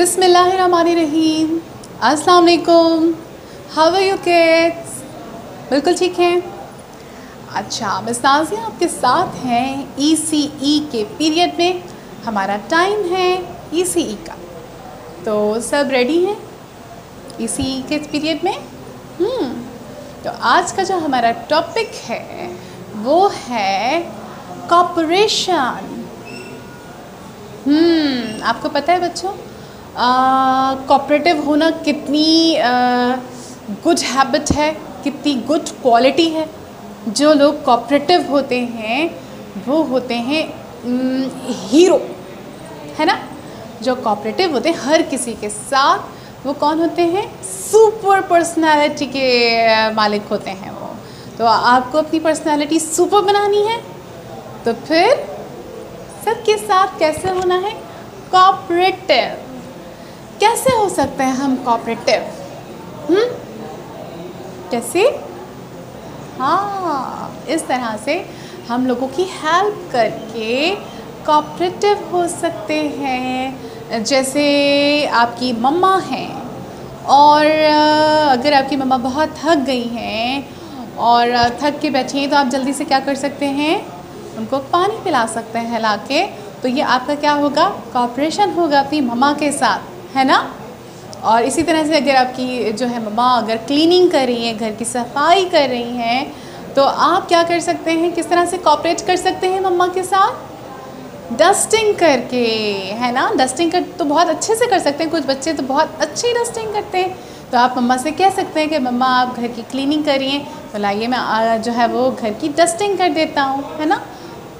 बिस्मिल्लाहिर्रहमानिर्रहीम। अस्सलाम वालेकुम। How are you kids? बिल्कुल ठीक हैं। अच्छा, मिस नाज़िया आपके साथ हैं ECE के पीरियड में। हमारा टाइम है ECE का, तो सब रेडी हैं ECE के पीरियड में? तो आज का जो हमारा टॉपिक है वो है कॉपरेशन। आपको पता है बच्चों, कोऑपरेटिव होना कितनी गुड हैबिट है, कितनी गुड क्वालिटी है। जो लोग कोऑपरेटिव होते हैं वो होते हैं हीरो, है ना। जो कोऑपरेटिव होते हैं हर किसी के साथ, वो कौन होते हैं? सुपर पर्सनालिटी के मालिक होते हैं वो। तो आपको अपनी पर्सनालिटी सुपर बनानी है, तो फिर सबके साथ कैसे होना है? कोऑपरेटिव। कैसे हो सकते हैं हम कोऑपरेटिव? कैसे? हाँ, इस तरह से हम लोगों की हेल्प करके कोऑपरेटिव हो सकते हैं। जैसे आपकी मम्मा हैं और अगर आपकी मम्मा बहुत थक गई हैं और थक के बैठी हैं, तो आप जल्दी से क्या कर सकते हैं? उनको पानी पिला सकते हैं हिला के। तो ये आपका क्या होगा? कोऑपरेशन होगा अपनी मम्मा के साथ, है ना। और इसी तरह से अगर आपकी जो है मम्मा अगर क्लीनिंग कर रही हैं, घर की सफाई कर रही हैं, तो आप क्या कर सकते हैं? किस तरह से कोऑपरेट कर सकते हैं मम्मा के साथ? डस्टिंग करके, है ना। डस्टिंग कर तो बहुत अच्छे से कर सकते हैं, कुछ बच्चे तो बहुत अच्छी डस्टिंग करते हैं। तो आप मम्मा से कह सकते हैं कि मम्मा आप घर की क्लीनिंग कर रही हैं, तो लाइए मैं जो है वो घर की डस्टिंग कर देता हूँ, है ना।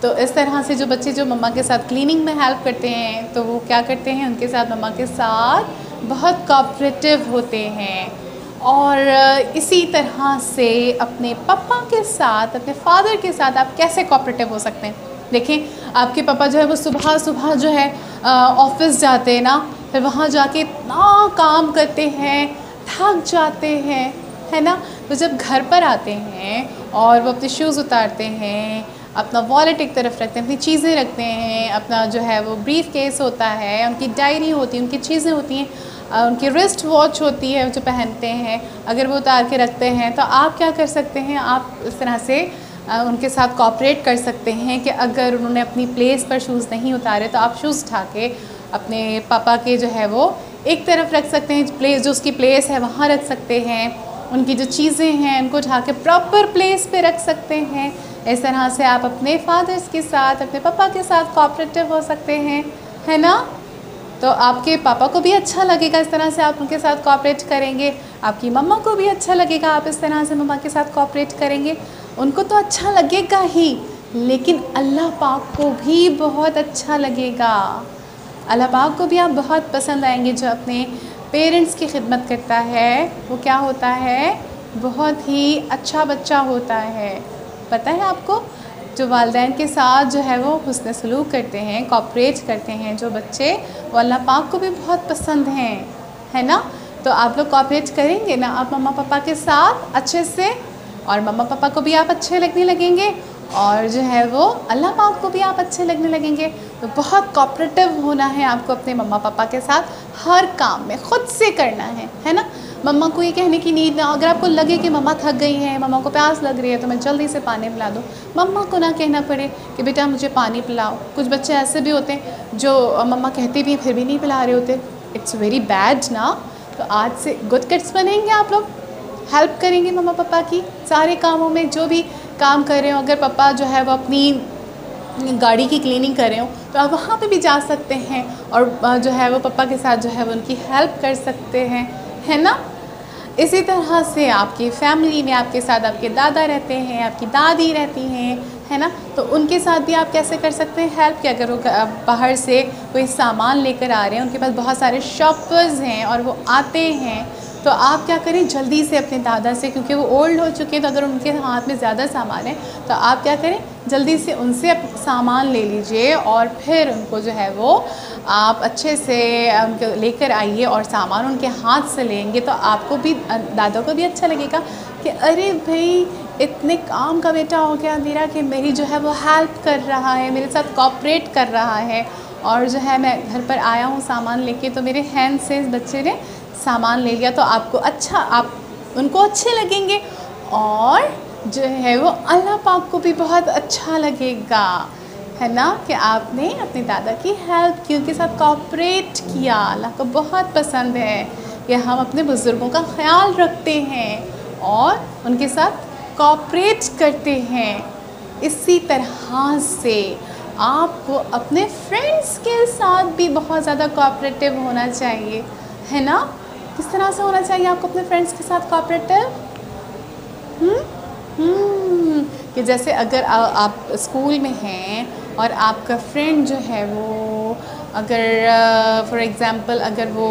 तो इस तरह से जो बच्चे जो मम्मा के साथ क्लीनिंग में हेल्प करते हैं, तो वो क्या करते हैं? उनके साथ, मम्मा के साथ बहुत कोऑपरेटिव होते हैं। और इसी तरह से अपने पापा के साथ, अपने फादर के साथ आप कैसे कोऑपरेटिव हो सकते हैं? देखें, आपके पापा जो है वो सुबह सुबह जो है ऑफिस जाते हैं ना, फिर वहाँ जाके इतना काम करते हैं, थक जाते हैं, है ना। तो जब घर पर आते हैं और वो अपने शूज़ उतारते हैं, अपना वॉलेट एक तरफ रखते हैं, अपनी चीज़ें रखते हैं, अपना जो है वो ब्रीफ केस होता है, उनकी डायरी होती है, उनकी चीज़ें होती हैं, उनकी रिस्ट वॉच होती है जो पहनते हैं, अगर वो उतार के रखते हैं, तो आप क्या कर सकते हैं? आप इस तरह से उनके साथ कोऑपरेट कर सकते हैं कि अगर उन्होंने अपनी प्लेस पर शूज़ नहीं उतारे, तो आप शूज़ उठा के अपने पापा के जो है वो एक तरफ रख सकते हैं, प्लेस जो उसकी प्लेस है वहाँ रख सकते हैं। उनकी जो चीज़ें हैं उनको उठा के प्रॉपर प्लेस पे रख सकते हैं। इस तरह से आप अपने फादर्स के साथ, अपने पापा के साथ कोऑपरेटिव हो सकते हैं, है ना। तो आपके पापा को भी अच्छा लगेगा इस तरह से आप उनके साथ कोऑपरेट करेंगे, आपकी मम्मा को भी अच्छा लगेगा आप इस तरह से मम्मा के साथ कोऑपरेट करेंगे। उनको तो अच्छा लगेगा ही, लेकिन अल्लाह पाक को भी बहुत अच्छा लगेगा। अल्लाह पाक को भी आप बहुत पसंद आएंगे। जो अपने पेरेंट्स की खिदमत करता है वो क्या होता है? बहुत ही अच्छा बच्चा होता है। पता है आपको, जो वालिदैन के साथ जो है वो हुस्न सलूक करते हैं, कोऑपरेट करते हैं जो बच्चे, वो अल्लाह पाक को भी बहुत पसंद हैं, है ना। तो आप लोग कोऑपरेट करेंगे ना आप मम्मा पापा के साथ अच्छे से, और मम्मा पापा को भी आप अच्छे लगने लगेंगे, और जो है वो अल्लाह पाक को भी आप अच्छे लगने लगेंगे। तो बहुत कोऑपरेटिव होना है आपको अपने मम्मा पापा के साथ, हर काम में ख़ुद से करना है ना। मम्मा को ये कहने की नीड ना, अगर आपको लगे कि मम्मा थक गई हैं, मम्मा को प्यास लग रही है, तो मैं जल्दी से पानी पिला दूँ, मम्मा को ना कहना पड़े कि बेटा मुझे पानी पिलाओ। कुछ बच्चे ऐसे भी होते हैं जो मम्मा कहती भी फिर भी नहीं पिला रहे होते। इट्स वेरी बैड ना। तो आज से गुड किड्स बनेंगे आप लोग, हेल्प करेंगे मम्मा पापा की सारे कामों में, जो भी काम कर रहे हो। अगर पापा जो है वो अपनी गाड़ी की क्लीनिंग कर रहे हो, तो आप वहाँ पे भी जा सकते हैं और जो है वो पापा के साथ जो है वो उनकी हेल्प कर सकते हैं, है ना। इसी तरह से आपकी फैमिली में आपके साथ आपके दादा रहते हैं, आपकी दादी रहती हैं, है ना। तो उनके साथ भी आप कैसे कर सकते हैं हेल्प? कि अगर वो बाहर से कोई सामान लेकर आ रहे हैं, उनके पास बहुत सारे शॉपर्स हैं और वो आते हैं, तो आप क्या करें? जल्दी से अपने दादा से, क्योंकि वो ओल्ड हो चुके हैं, तो अगर उनके हाथ में ज़्यादा सामान है, तो आप क्या करें? जल्दी से उनसे सामान ले लीजिए और फिर उनको जो है वो आप अच्छे से उनको लेकर आइए, और सामान उनके हाथ से लेंगे तो आपको भी, दादा को भी अच्छा लगेगा कि अरे भाई इतने काम का बेटा हो गया मेरा कि मेरी जो है वो हेल्प कर रहा है, मेरे साथ कोऑपरेट कर रहा है, और जो है मैं घर पर आया हूँ सामान लेके, तो मेरे हैंड से इस बच्चे ने सामान ले लिया, तो आपको अच्छा, आप उनको अच्छे लगेंगे और जो है वो अल्लाह पाक को भी बहुत अच्छा लगेगा, है ना, कि आपने अपने दादा की हेल्प की, उनके साथ कोऑपरेट किया। अल्लाह को बहुत पसंद है कि हम अपने बुज़ुर्गों का ख्याल रखते हैं और उनके साथ कोऑपरेट करते हैं। इसी तरह से आपको अपने फ्रेंड्स के साथ भी बहुत ज़्यादा कोऑपरेटिव होना चाहिए, है ना। किस तरह से होना चाहिए आपको अपने फ्रेंड्स के साथ कोऑपरेटिव? कि जैसे अगर आप स्कूल में हैं और आपका फ्रेंड जो है वो अगर फॉर एग्ज़ाम्पल अगर वो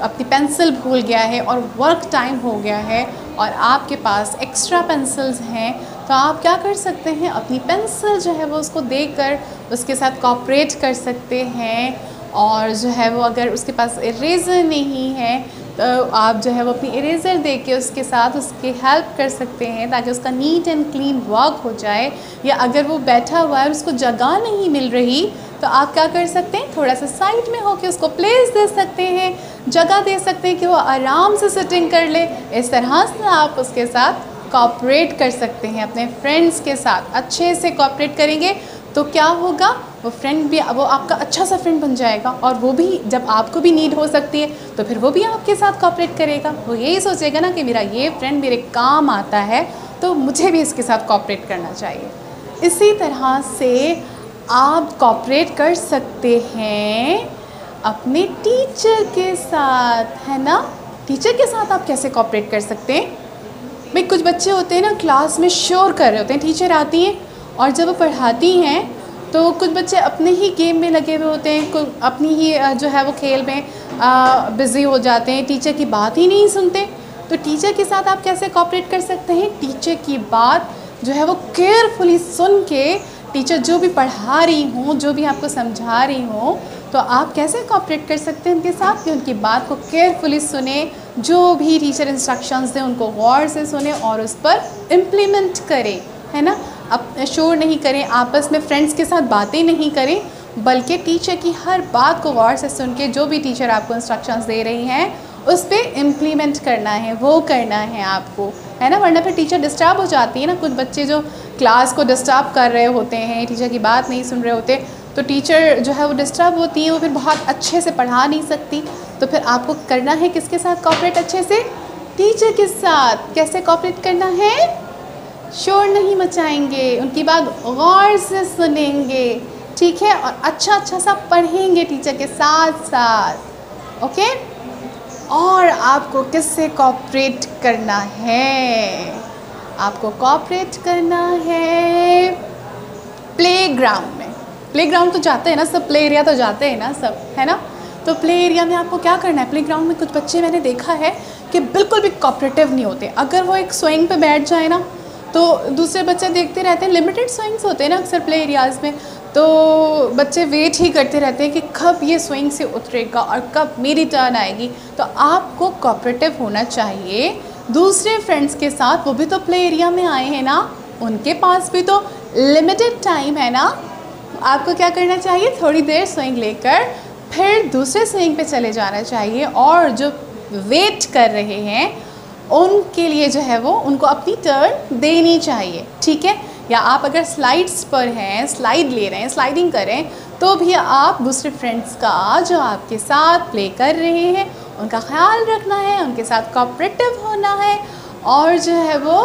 अपनी पेंसिल भूल गया है और वर्क टाइम हो गया है और आपके पास एक्स्ट्रा पेंसिल्स हैं, तो आप क्या कर सकते हैं, अपनी पेंसिल जो है वो उसको देकर उसके साथ कोऑपरेट कर सकते हैं। और जो है वो अगर उसके पास इरेज़र नहीं है तो आप जो है वो अपनी इरेज़र दे के उसके साथ उसकी हेल्प कर सकते हैं ताकि उसका नीट एंड क्लीन वर्क हो जाए। या अगर वो बैठा हुआ है और उसको जगह नहीं मिल रही तो आप क्या कर सकते हैं, थोड़ा सा साइड में होके उसको प्लेस दे सकते हैं, जगह दे सकते हैं कि वो आराम से सिटिंग कर ले। इस तरह से आप उसके साथ कोऑपरेट कर सकते हैं। अपने फ्रेंड्स के साथ अच्छे से कोऑपरेट करेंगे तो क्या होगा, वो फ्रेंड भी, वो आपका अच्छा सा फ्रेंड बन जाएगा और वो भी जब आपको भी नीड हो सकती है तो फिर वो भी आपके साथ कोऑपरेट करेगा। वो यही सोचेगा ना कि मेरा ये फ्रेंड मेरे काम आता है तो मुझे भी इसके साथ कोऑपरेट करना चाहिए। इसी तरह से आप कोऑपरेट कर सकते हैं अपने टीचर के साथ, है ना। टीचर के साथ आप कैसे कोऑपरेट कर सकते हैं? भाई कुछ बच्चे होते हैं ना क्लास में शोर कर रहे होते हैं, टीचर आती हैं और जब वो पढ़ाती हैं तो कुछ बच्चे अपने ही गेम में लगे हुए होते हैं, अपनी ही जो है वो खेल में बिज़ी हो जाते हैं, टीचर की बात ही नहीं सुनते। तो टीचर के साथ आप कैसे कोऑपरेट कर सकते हैं? टीचर की बात जो है वो केयरफुली सुन के, टीचर जो भी पढ़ा रही हूँ, जो भी आपको समझा रही हूँ, तो आप कैसे कोऑपरेट कर सकते हैं उनके साथ कि उनकी बात को केयरफुली सुने, जो भी टीचर इंस्ट्रक्शंस दें उनको गौर से सुने और उस पर इम्प्लीमेंट करें, है ना। अब शोर नहीं करें, आपस में फ्रेंड्स के साथ बातें नहीं करें, बल्कि टीचर की हर बात को गौर से सुन के जो भी टीचर आपको इंस्ट्रक्शंस दे रही हैं उस पर इम्प्लीमेंट करना है, वो करना है आपको, है ना। वरना फिर टीचर डिस्टर्ब हो जाती है ना। कुछ बच्चे जो क्लास को डिस्टर्ब कर रहे होते हैं, टीचर की बात नहीं सुन रहे होते, तो टीचर जो है वो डिस्टर्ब होती है, वो फिर बहुत अच्छे से पढ़ा नहीं सकती। तो फिर आपको करना है किसके साथ कोऑपरेट अच्छे से? टीचर के साथ। कैसे कोऑपरेट करना है? शोर नहीं मचाएंगे, उनकी बात गौर से सुनेंगे, ठीक है, और अच्छा सा पढ़ेंगे टीचर के साथ साथ, ओके। और आपको किससे कोऑपरेट करना है? आपको कोऑपरेट करना है प्लेग्राउंड में। प्लेग्राउंड तो जाते हैं ना सब, प्ले एरिया तो जाते हैं ना सब, है ना। तो प्ले एरिया में आपको क्या करना है? प्लेग्राउंड में कुछ बच्चे मैंने देखा है कि बिल्कुल भी कोऑपरेटिव नहीं होते। अगर वो एक स्विंग पे बैठ जाए ना तो दूसरे बच्चे देखते रहते हैं। लिमिटेड स्विंग्स होते हैं ना अक्सर प्ले एरियाज़ में, तो बच्चे वेट ही करते रहते हैं कि कब ये स्विंग से उतरेगा और कब मेरी टर्न आएगी। तो आपको कोऑपरेटिव होना चाहिए दूसरे फ्रेंड्स के साथ, वो भी तो प्ले एरिया में आए हैं ना, उनके पास भी तो लिमिटेड टाइम है ना। आपको क्या करना चाहिए? थोड़ी देर स्विंग लेकर फिर दूसरे स्विंग पे चले जाना चाहिए और जो वेट कर रहे हैं उनके लिए जो है वो उनको अपनी टर्न देनी चाहिए, ठीक है। या आप अगर स्लाइड्स पर हैं, स्लाइड ले रहे हैं, स्लाइडिंग कर रहे हैं, तो भी आप दूसरे फ्रेंड्स का जो आपके साथ प्ले कर रहे हैं उनका ख्याल रखना है, उनके साथ कोऑपरेटिव होना है और जो है वो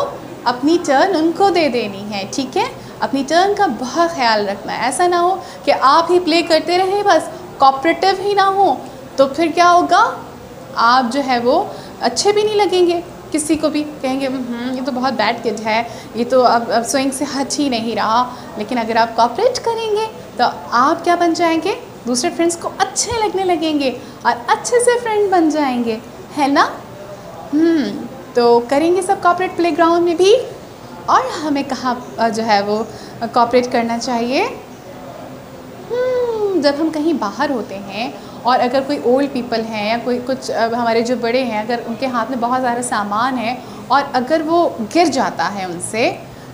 अपनी टर्न उनको दे देनी है, ठीक है। अपनी टर्न का बहुत ख्याल रखना है। ऐसा ना हो कि आप ही प्ले करते रहें बस, कोऑपरेटिव ही ना हो, तो फिर क्या होगा, आप जो है वो अच्छे भी नहीं लगेंगे, किसी को भी कहेंगे ये तो बहुत बैड किड है, ये तो अब स्विंग से हट ही नहीं रहा। लेकिन अगर आप कोऑपरेट करेंगे तो आप क्या बन जाएंगे? दूसरे फ्रेंड्स को अच्छे लगने लगेंगे और अच्छे से फ्रेंड बन जाएंगे, है ना। तो करेंगे सब कोऑपरेट प्लेग्राउंड में भी। और हमें कहाँ जो है वो कोऑपरेट करना चाहिए? जब हम कहीं बाहर होते हैं और अगर कोई ओल्ड पीपल हैं या कोई कुछ हमारे जो बड़े हैं, अगर उनके हाथ में बहुत सारा सामान है और अगर वो गिर जाता है उनसे,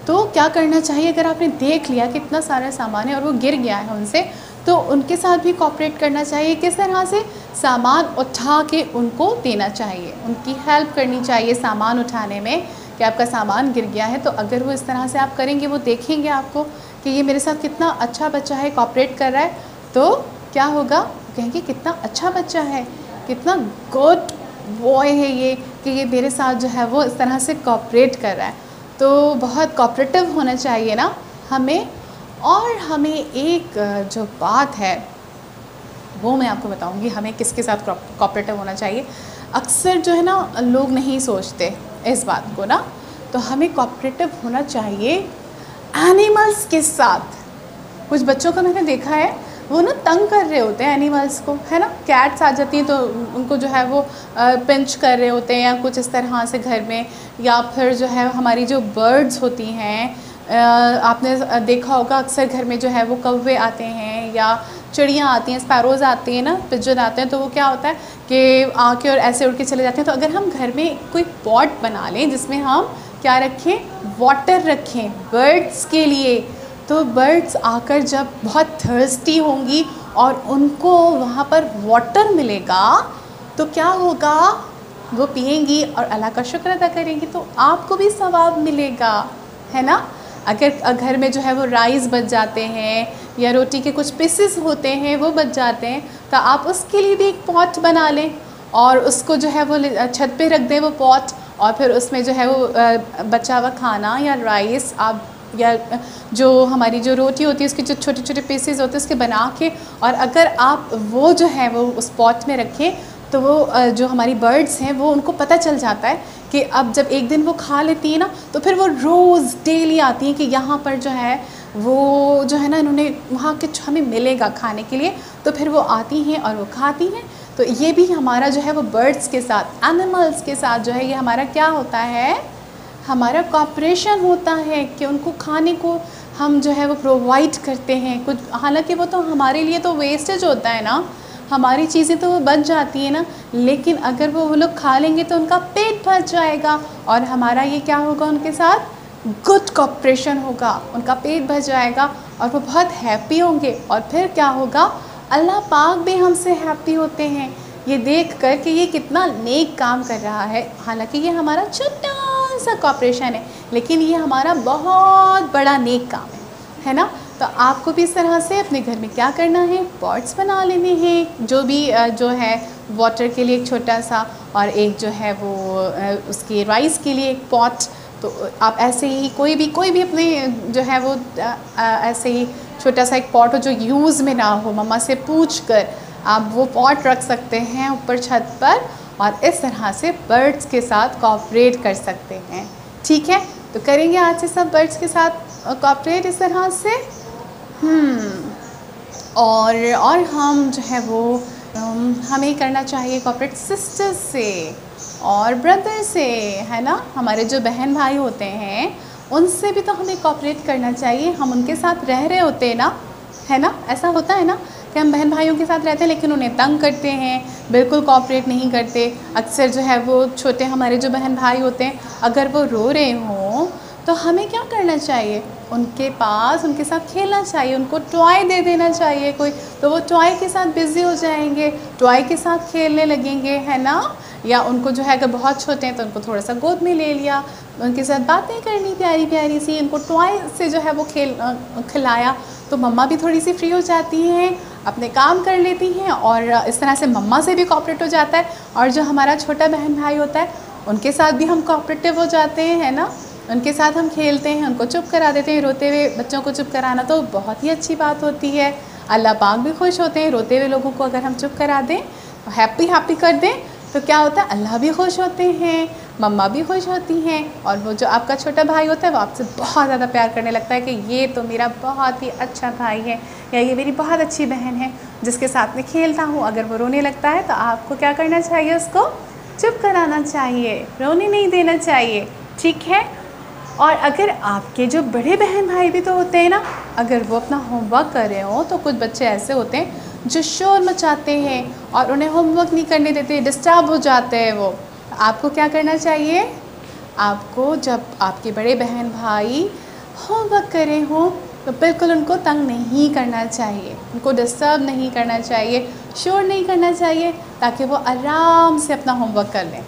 तो क्या करना चाहिए? अगर आपने देख लिया कि इतना सारा सामान है और वो गिर गया है उनसे, तो उनके साथ भी कोऑपरेट करना चाहिए। किस तरह से? सामान उठा के उनको देना चाहिए, उनकी हेल्प करनी चाहिए सामान उठाने में, कि आपका सामान गिर गया है तो अगर वो इस तरह से आप करेंगे, वो देखेंगे आपको कि ये मेरे साथ कितना अच्छा बच्चा है, कोऑपरेट कर रहा है, तो क्या होगा? कहेंगे कितना अच्छा बच्चा है, कितना गुड बॉय है ये, कि ये मेरे साथ जो है वो इस तरह से कोऑपरेट कर रहा है। तो बहुत कोऑपरेटिव होना चाहिए ना हमें। और हमें एक जो बात है वो मैं आपको बताऊंगी, हमें किसके साथ कोऑपरेटिव होना चाहिए। अक्सर जो है ना लोग नहीं सोचते इस बात को ना, तो हमें कोऑपरेटिव होना चाहिए एनिमल्स के साथ। कुछ बच्चों को मैंने देखा है, वो ना तंग कर रहे होते हैं एनिमल्स को, है ना। कैट्स आ जाती हैं तो उनको जो है वो पिंच कर रहे होते हैं या कुछ इस तरह से घर में। या फिर जो है हमारी जो बर्ड्स होती हैं, आपने देखा होगा अक्सर घर में जो है वो कौवे आते हैं या चिड़ियाँ आती हैं, स्पैरोज़ आती हैं ना, पिजन आते हैं, तो वो क्या होता है कि आके और ऐसे उड़ के चले जाते हैं। तो अगर हम घर में कोई पॉट बना लें जिसमें हम क्या रखें? वाटर रखें बर्ड्स के लिए, तो बर्ड्स आकर जब बहुत थर्स्टी होंगी और उनको वहाँ पर वाटर मिलेगा तो क्या होगा? वो पिएंगी और अल्लाह का शुक्र अदा करेंगी, तो आपको भी सवाब मिलेगा, है ना। अगर घर में जो है वो राइस बच जाते हैं या रोटी के कुछ पीसेस होते हैं वो बच जाते हैं, तो आप उसके लिए भी एक पॉट बना लें और उसको जो है वो छत पे रख दें वो पॉट, और फिर उसमें जो है वो बचा हुआ खाना या राइस आप या जो हमारी जो रोटी होती है उसके जो छोटे छोटे पीसेस होते हैं उसके बना के, और अगर आप वो जो है वो उस पॉट में रखें तो वो जो हमारी बर्ड्स हैं वो उनको पता चल जाता है कि अब जब एक दिन वो खा लेती है ना, तो फिर वो रोज़ डेली आती हैं कि यहाँ पर जो है वो जो है ना इन्होंने वहाँ के हमें मिलेगा खाने के लिए, तो फिर वो आती हैं और वो खाती हैं। तो ये भी हमारा जो है वो बर्ड्स के साथ, एनिमल्स के साथ जो है ये हमारा क्या होता है? हमारा कोऑपरेशन होता है कि उनको खाने को हम जो है वो प्रोवाइड करते हैं कुछ। हालांकि वो तो हमारे लिए तो वेस्टेज होता है ना, हमारी चीज़ें तो वो बच जाती है ना, लेकिन अगर वो लोग खा लेंगे तो उनका पेट भर जाएगा और हमारा ये क्या होगा? उनके साथ गुड कोऑपरेशन होगा, उनका पेट भर जाएगा और वो बहुत हैप्पी होंगे। और फिर क्या होगा? अल्लाह पाक भी हमसे हैप्पी होते हैं ये देख कर कि ये कितना नेक काम कर रहा है। हालांकि ये हमारा छोटा सा कोऑपरेशन है, लेकिन ये हमारा बहुत बड़ा नेक काम है ना। तो आपको भी इस तरह से अपने घर में क्या करना है? पॉट्स बना लेने हैं, जो भी जो है वाटर के लिए एक छोटा सा, और एक जो है वो उसके राइस के लिए एक पॉट। तो आप ऐसे ही कोई भी अपने जो है वो ऐसे ही छोटा सा एक पॉट हो जो यूज़ में ना हो, मम्मा से पूछ कर आप वो पॉट रख सकते हैं ऊपर छत पर, और इस तरह से बर्ड्स के साथ कोऑपरेट कर सकते हैं। ठीक है, तो करेंगे आज से सब बर्ड्स के साथ कोऑपरेट इस तरह से। और हम जो है वो हमें करना चाहिए कोऑपरेट सिस्टर्स से और ब्रदर से, है ना। हमारे जो बहन भाई होते हैं उनसे भी तो हमें कोऑपरेट करना चाहिए, हम उनके साथ रह रहे होते हैं ना, है ना। ऐसा होता है ना कि हम बहन भाइयों के साथ रहते हैं लेकिन उन्हें तंग करते हैं, बिल्कुल कोऑपरेट नहीं करते। अक्सर जो है वो छोटे हमारे जो बहन भाई होते हैं, अगर वो रो रहे हों तो हमें क्या करना चाहिए? उनके पास उनके साथ खेलना चाहिए, उनको टॉय दे देना चाहिए कोई, तो वो टॉय के साथ बिज़ी हो जाएंगे, टॉय के साथ खेलने लगेंगे, है ना। या उनको जो है अगर बहुत छोटे हैं तो उनको थोड़ा सा गोद में ले लिया, उनके साथ बातें करनी प्यारी प्यारी सी, उनको टॉय से जो है वो खिलाया, तो मम्मा भी थोड़ी सी फ्री हो जाती हैं, अपने काम कर लेती हैं, और इस तरह से मम्मा से भी कोऑपरेट हो जाता है। और जो हमारा छोटा बहन भाई होता है उनके साथ भी हम कोऑपरेटिव हो जाते हैं, है ना। उनके साथ हम खेलते हैं, उनको चुप करा देते हैं। रोते हुए बच्चों को चुप कराना तो बहुत ही अच्छी बात होती है, अल्लाह पाक भी खुश होते हैं। रोते हुए लोगों को अगर हम चुप करा दें, हैप्पी कर दें, तो क्या होता है? अल्लाह भी खुश होते हैं, मम्मा भी खुश होती हैं, और वो जो आपका छोटा भाई होता है वो आपसे बहुत ज़्यादा प्यार करने लगता है कि ये तो मेरा बहुत ही अच्छा भाई है, या ये मेरी बहुत अच्छी बहन है जिसके साथ में खेलता हूँ। अगर वो रोने लगता है तो आपको क्या करना चाहिए? उसको चुप कराना चाहिए, रोने नहीं देना चाहिए, ठीक है। और अगर आपके जो बड़े बहन भाई भी तो होते हैं ना, अगर वो अपना होमवर्क कर रहे हो, तो कुछ बच्चे ऐसे होते हैं जो शोर मचाते हैं और उन्हें होमवर्क नहीं करने देते, डिस्टर्ब हो जाते हैं वो। आपको क्या करना चाहिए? आपको जब आपके बड़े बहन भाई होमवर्क कर रहे हों तो बिल्कुल उनको तंग नहीं करना चाहिए, उनको डिस्टर्ब नहीं करना चाहिए, शोर नहीं करना चाहिए, ताकि वो आराम से अपना होमवर्क कर लें।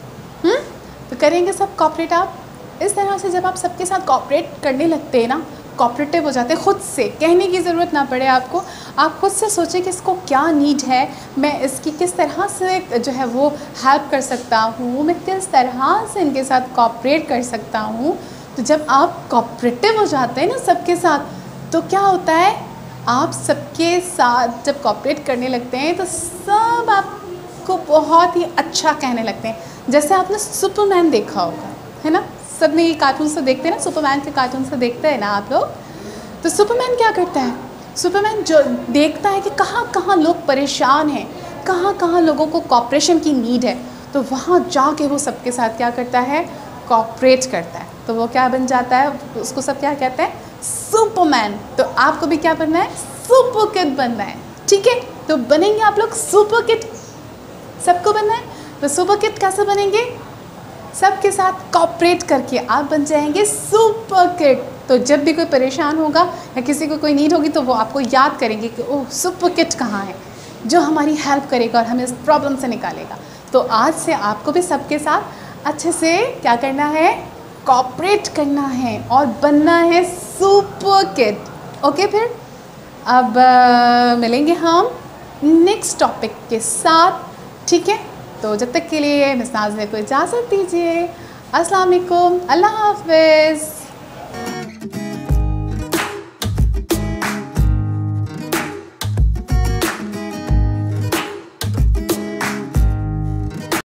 तो करेंगे सब कोऑपरेट आप इस तरह से। जब आप सबके साथ कोऑपरेट करने लगते हैं ना, कोऑपरेटिव हो जाते हैं, खुद से कहने की ज़रूरत ना पड़े आपको, आप खुद से सोचें कि इसको क्या नीड है, मैं इसकी किस तरह से जो है वो हेल्प कर सकता हूँ, मैं किस तरह से इनके साथ कोऑपरेट कर सकता हूँ। तो जब आप कोऑपरेटिव हो जाते हैं ना सबके साथ, तो क्या होता है, आप सबके साथ जब कोऑपरेट करने लगते हैं तो सब आपको बहुत ही अच्छा कहने लगते हैं। जैसे आपने सुपरमैन देखा होगा, है ना, सब ने ये कार्टून से देखते हैं ना, सुपरमैन के कार्टून से देखते हैं ना आप लोग। तो सुपरमैन क्या करता है, सुपरमैन जो देखता है कि कहाँ कहाँ लोग परेशान हैं, कहाँ कहाँ लोगों को कोऑपरेशन की नीड है, तो वहाँ जाके वो सबके साथ क्या करता है, कोऑपरेट करता है। तो वो क्या बन जाता है, उसको सब क्या कहते हैं, सुपरमैन। तो आपको भी क्या बनना है, सुपर किड बनना है, ठीक है। तो बनेंगे आप लोग सुपर किड, सबको बनना है। तो सुपर किड कैसे बनेंगे, सबके साथ कोऑपरेट करके आप बन जाएंगे सुपर किड। तो जब भी कोई परेशान होगा या किसी को कोई नीड होगी, तो वो आपको याद करेंगे कि ओह सुपर किड कहाँ है, जो हमारी हेल्प करेगा और हमें इस प्रॉब्लम से निकालेगा। तो आज से आपको भी सबके साथ अच्छे से क्या करना है, कोऑपरेट करना है और बनना है सुपर किड। ओके, फिर अब मिलेंगे हम नेक्स्ट टॉपिक के साथ, ठीक है। तो जब तक के लिए मिस नाज़ को इजाज़त दीजिए। अस्सलाम वालेकुम, अल्लाह हाफ़िज़।